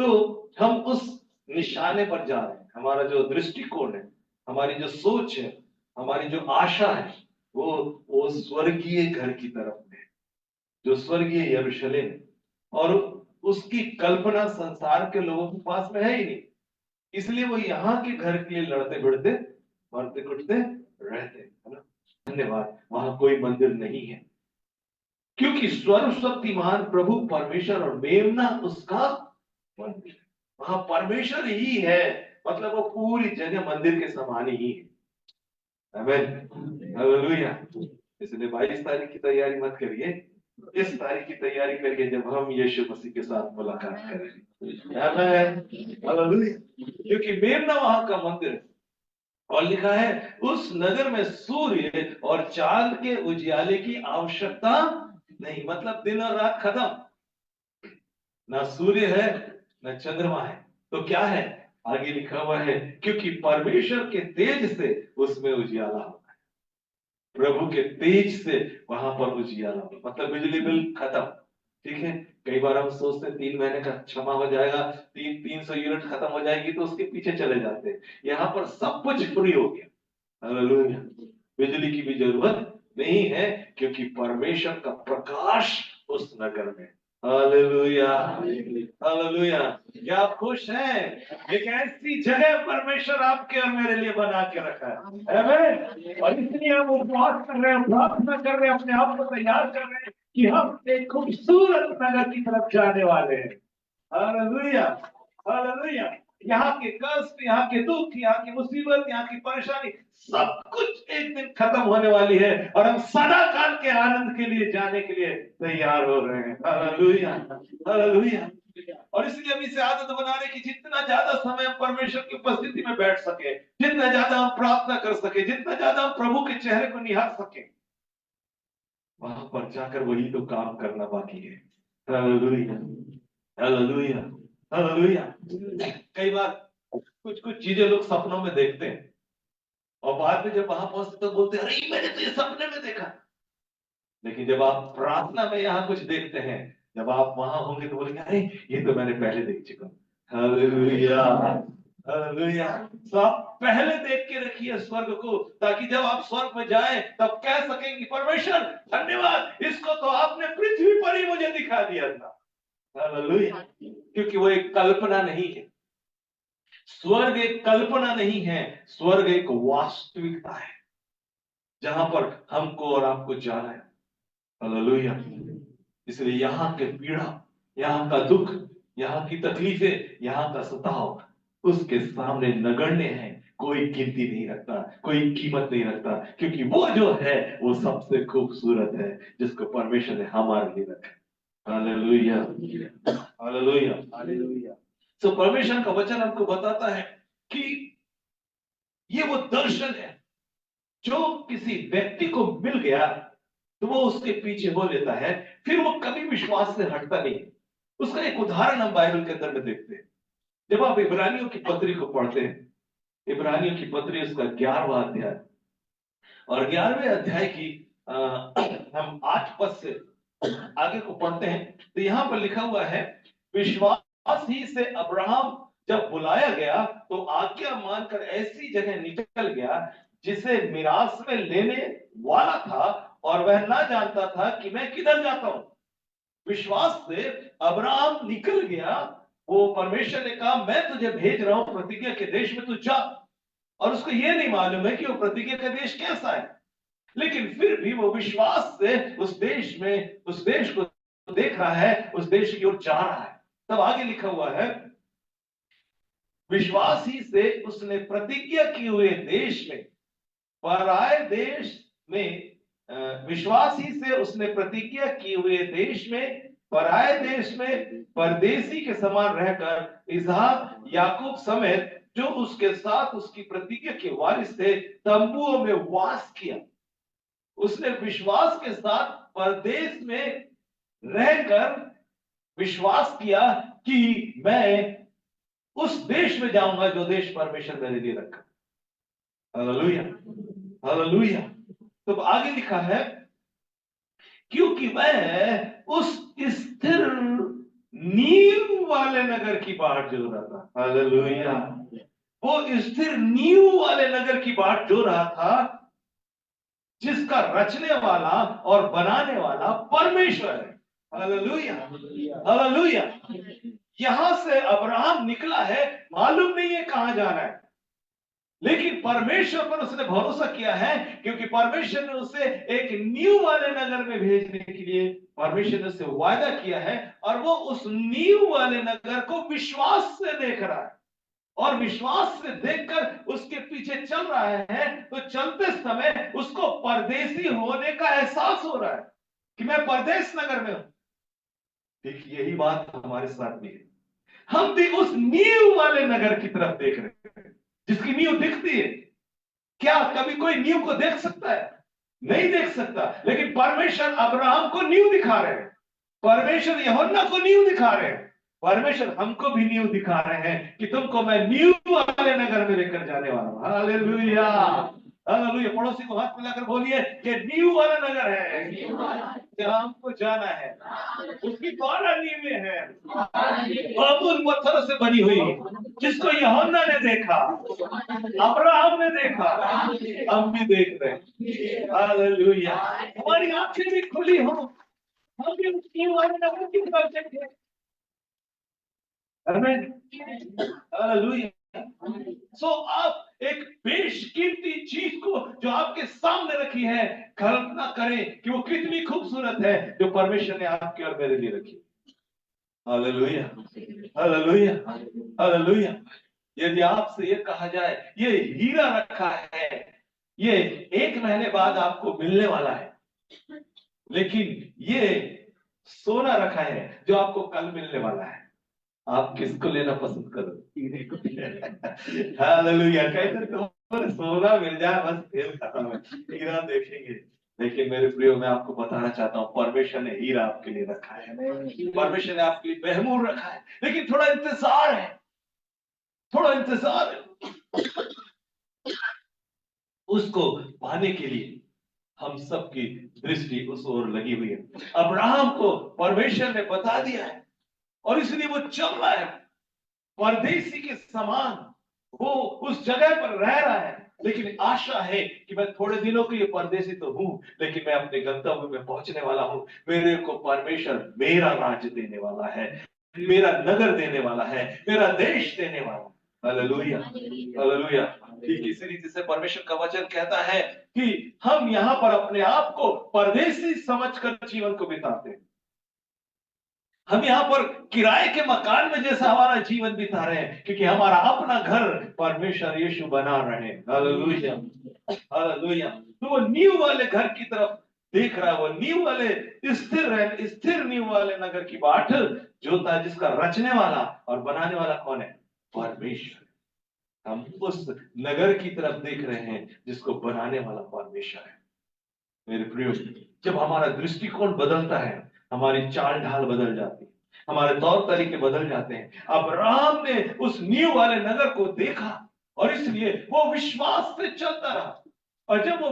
तो हम उस निशाने पर जा रहे हैं। हमारा जो दृष्टिकोण है, हमारी जो सोच है, हमारी जो आशा है, वो स्वर्गीय घर की तरफ है, जो स्वर्गीय यरूशलेम है। और उसकी कल्पना संसार के लोगों के पास में है ही नहीं, इसलिए वो यहाँ के घर के लिए लड़ते भिड़ते मरते कुटते रहते हैं, है ना। धन्यवाद, वहां कोई मंदिर नहीं है, क्योंकि सर्वशक्तिमान प्रभु परमेश्वर और मेमना उसका मंदिर है। वहां परमेश्वर ही है, मतलब वो पूरी जगह मंदिर के समान ही है। आमीन, हालेलुया। इसलिए 22 तारीख की तैयारी मत करिए, इस तारीख की तैयारी करिए जब हम यीशु मसीह के साथ मुलाकात करेंगे। आमीन, हालेलुया। क्योंकि मेमना वहां का मंदिर है, और लिखा है उस नगर में सूर्य और चांद के उजियाले की आवश्यकता नहीं, मतलब दिन और रात खत्म, ना सूर्य है ना चंद्रमा है, तो क्या है? आगे लिखा हुआ है क्योंकि परमेश्वर के तेज से उसमें उजियाला होता है। प्रभु के तेज से वहां पर उजियाला होता, मतलब बिजली बिल खत्म। ठीक है, कई बार हम सोचते हैं 3 महीने का क्षमा हो जाएगा, 300 यूनिट खत्म हो जाएगी, तो उसके पीछे चले जाते हैं। यहाँ पर सब कुछ फ्री हो गया, हालेलुया। बिजली की भी जरूरत नहीं है, क्योंकि परमेश्वर का प्रकाश उस नगर में। Hallelujah, hallelujah. क्या आप खुश हैं? एक ऐसी जगह परमेश्वर आपके और मेरे लिए बना के रखा है, आमीन। और इसलिए हम उपवास कर रहे हैं, प्रार्थना कर रहे हैं, अपने आप को तैयार कर रहे हैं कि हम एक खूबसूरत नगर की तरफ जाने वाले हैं। Hallelujah, hallelujah. यहाँ के कष्ट, यहाँ के दुख, यहाँ की मुसीबत, यहाँ की परेशानी, सब कुछ एक दिन खत्म होने वाली है, और हम सदा काल के आनंद के लिए जाने के लिए तैयार हो रहे हैं। Hallelujah, hallelujah. और इसलिए हम इसे आदत बना रहे कि जितना ज्यादा समय हम परमेश्वर की उपस्थिति में बैठ सके, जितना ज्यादा हम प्रार्थना कर सके, जितना ज्यादा हम प्रभु के चेहरे को निहार सके, वहां पर जाकर वही तो काम करना बाकी है। Hallelujah, hallelujah, hallelujah. कई बार कुछ कुछ चीजें लोग सपनों में देखते हैं, और बाद में जब वहां पहुंचते तो बोलते हैं अरे मैंने तो ये सपने में देखा। लेकिन जब आप प्रार्थना में यहाँ कुछ देखते हैं, जब आप वहां होंगे तो बोलेंगे अरे ये तो मैंने पहले देख चुका हूं। Hallelujah, hallelujah. तो आप पहले देख के रखिए स्वर्ग को, ताकि जब आप स्वर्ग में जाएं तब कह सकेंगे परमेश्वर धन्यवाद, इसको तो आपने पृथ्वी पर ही मुझे दिखा दिया था। हालेलुया। क्योंकि वो एक कल्पना नहीं है, स्वर्ग एक कल्पना नहीं है, स्वर्ग एक वास्तविकता है, जहां पर हमको और आपको जाना है। हालेलुया। इसलिए यहाँ के पीड़ा, यहाँ का दुख, यहाँ की तकलीफें, यहाँ का सताव उसके सामने नगण्य है, कोई गिनती नहीं रखता, कोई कीमत नहीं रखता, क्योंकि वो जो है वो सबसे खूबसूरत है, जिसको परमेश्वर ने हमारे लिए रखा। Hallelujah, hallelujah, hallelujah. तो परमेश्वर का वचन हमको बताता है कि ये वो दर्शन है जो किसी व्यक्ति को मिल गया तो वो उसके पीछे हो लेता है, फिर वो कभी विश्वास से हटता नहीं। उसका एक उदाहरण हम बाइबल के अंदर में देखते हैं। जब आप इब्रानियों की पत्री को पढ़ते हैं, इब्रानियों की पत्री उसका 11वां अध्याय, और 11वें अध्याय की हम 8 पद से आगे को पढ़ते हैं, तो यहां पर लिखा हुआ है विश्वास ही से अब्राहम जब बुलाया गया तो आज्ञा मानकर ऐसी जगह निकल गया जिसे मिरास में लेने वाला था, और वह ना जानता था कि मैं किधर जाता हूं। विश्वास से अब्राहम निकल गया, वो परमेश्वर ने कहा मैं तुझे भेज रहा हूं प्रतिज्ञा के देश में, तू जा। और उसको ये नहीं मालूम है कि वो प्रतिज्ञा का देश कैसा है, लेकिन फिर भी वो विश्वास से उस देश में, उस देश को देख रहा है, उस देश की ओर जा रहा है। तब आगे लिखा हुआ है विश्वास ही से उसने प्रतिज्ञा किए हुए देश में, पराए देश में, विश्वास ही से उसने प्रतिज्ञा किए हुए देश में, पराए देश में परदेसी के समान रहकर इसहाक याकूब समेत जो उसके साथ उसकी प्रतिज्ञा के वारिस थे तंबुओं में वास किया। उसने विश्वास के साथ परदेश में रहकर विश्वास किया कि मैं उस देश में जाऊंगा जो देश परमेश्वर मेरे लिए रखा। Hallelujah, hallelujah. तो आगे लिखा है क्योंकि वह उस स्थिर नींव वाले नगर की बाट जो रहा था। हालेलुया। वो स्थिर नींव वाले नगर की बाट जो रहा था, जिसका रचने वाला और बनाने वाला परमेश्वर है। Hallelujah, hallelujah. यहां से अब्राहम निकला है, मालूम नहीं है कहां जाना है, लेकिन परमेश्वर पर उसने भरोसा किया है, क्योंकि परमेश्वर ने उसे एक नींव वाले नगर में भेजने के लिए परमेश्वर ने उसे वादा किया है, और वो उस नींव वाले नगर को विश्वास से देख रहा है, और विश्वास से देखकर उसके पीछे चल रहा है। तो चलते समय उसको परदेसी होने का एहसास हो रहा है कि मैं परदेश नगर में हूं। ठीक यही बात हमारे साथ भी है। हम भी उस नींव वाले नगर की तरफ देख रहे हैं, जिसकी नींव दिखती है। क्या कभी कोई नींव को देख सकता है? नहीं देख सकता, लेकिन परमेश्वर अब्राहम को नींव दिखा रहे हैं, परमेश्वर यूहन्ना को नींव दिखा रहे हैं, परमेश्वर हमको भी नींव दिखा रहे हैं कि तुमको मैं नींव वाले नगर में लेकर जाने वाला हूं। Hallelujah, hallelujah. पड़ोसी को हाथ मिलाकर बोलिए, ये नींव वाला नगर है जहां हमको जाना है। उसकी 12 नींवें हैं, और उन पत्थरों से बनी हुई, जिसको यूहन्ना ने देखा, अब्राहम ने देखा, हम भी देख रहे हैं। हालेलुया। हमारी आंखें भी खुली हो, हम भी उस नींव वाले नगर की तरफ देखें। आमीन, हालेलुया। सो आप एक बेशकीमती चीज को जो आपके सामने रखी है, कल्पना करें कि वो कितनी खूबसूरत है जो परमेश्वर ने आपके और मेरे लिए रखी। Hallelujah, hallelujah, hallelujah. यदि आपसे ये कहा जाए ये हीरा रखा है, ये 1 महीने बाद आपको मिलने वाला है, लेकिन ये सोना रखा है जो आपको कल मिलने वाला है, आप किसको लेना पसंद करो? हालेलुया। कहते तो सोना मिल जाए बस खेल खत्म है, हीरा देखेंगे। लेकिन मेरे प्रियो, मैं आपको बताना चाहता हूँ, परमेश्वर ने हीरा आपके लिए रखा है, परमेश्वर ने आपके लिए महमूद रखा है, लेकिन थोड़ा इंतजार है, थोड़ा इंतजार है। उसको पाने के लिए हम सबकी दृष्टि उस ओर लगी हुई है। अब्राहम को परमेश्वर ने बता दिया है, और इसलिए वो चल रहा है परदेसी के समान। वो उस जगह पर रह रहा है, लेकिन आशा है कि मैं थोड़े दिनों के लिए परदेसी तो हूं, लेकिन मैं अपने गंतव्य में पहुंचने वाला हूं। मेरे को परमेश्वर मेरा राज्य देने वाला है, मेरा नगर देने वाला है, मेरा देश देने वाला है। Hallelujah, hallelujah. ठीक इसी रीति से परमेश्वर का वचन कहता है कि हम यहाँ पर अपने आप को परदेसी समझकर जीवन को बिताते हैं। हम यहाँ पर किराए के मकान में जैसा हमारा जीवन बिता रहे हैं, क्योंकि हमारा अपना घर परमेश्वर यीशु बना रहे हैं। Hallelujah, hallelujah. तो वो नींव वाले घर की तरफ देख रहा है, वो नींव वाले स्थिर नींव वाले नगर की बाट जोता, जिसका रचने वाला और बनाने वाला कौन है? परमेश्वर। हम उस नगर की तरफ देख रहे हैं जिसको बनाने वाला परमेश्वर है। मेरे प्रियो, जब हमारा दृष्टिकोण बदलता है, हमारी चाल ढाल बदल जाती है, हमारे तौर तरीके बदल जाते हैं। अब्राहम ने उस नींव वाले नगर को देखा, और इसलिए वो विश्वास से चलता रहा, और जब वो